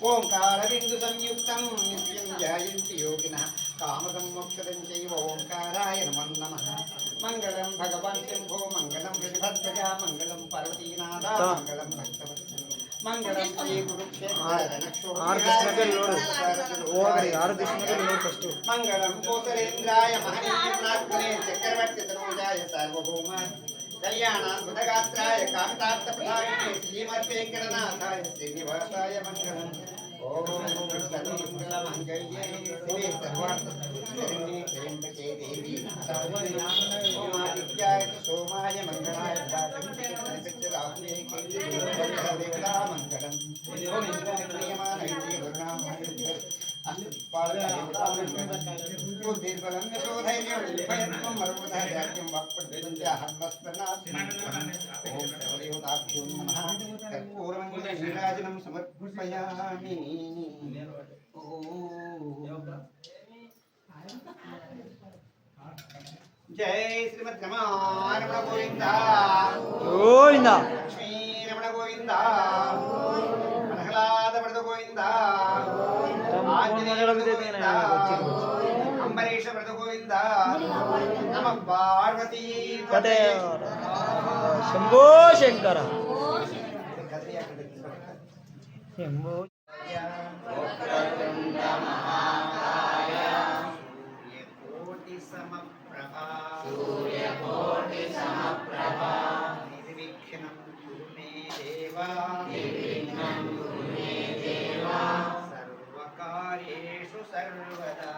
ओंकारबिंदु संयुक्तं नित्यं ध्यायन्ति योगिनः कामदं मोक्षदं चैव ओंकाराय नमः मंगलं भगवान् शम्भो मंगलं वृषभध्वजा मंगलं पार्वतीनाथ मंगलं भक्तवत्सल मंगलं श्री कुरुक्षेत्र मंगलं कोसलेन्द्राय महनीयनाथने चक्रवर्ती तनूजाय सार्वभौमाय कल्याणाद्भुतगात्राय कामितार्थप्रदायिने श्रीमद्वेङ्कटनाथाय श्रीनिवासाय मंगलम् ओम सर्वमङ्गलमाङ्गल्ये शिवे सर्वार्थशरण्ये त्र्यम्बके देवी ओम आदित्याय सोमाय मंगलाय राजगणपतये देवता मंगलम् ओम इंद्राय वरुणाय बुद्धिर्बलं यशोधैर्यं भयत्वं मरुधैर्यं वाक्पटुञ्जाहन्मस्मरणात् ओम सर्वदेवताभ्यो नमः कर्पूरमङ्गलनीराजनं समर्पयामि जय श्रीमद्रमण गोविंद गोविंद लक्ष्मी रमण गोविंद प्रहलाद वरद गोविंद अंबरीश वरद गोविंद नमः पार्वती पते शंभो शंकर शंभो सूर्यकोटि समप्रभा निर्विघ्नं कुरु मे देवा सर्वकार्येषु सर्वदा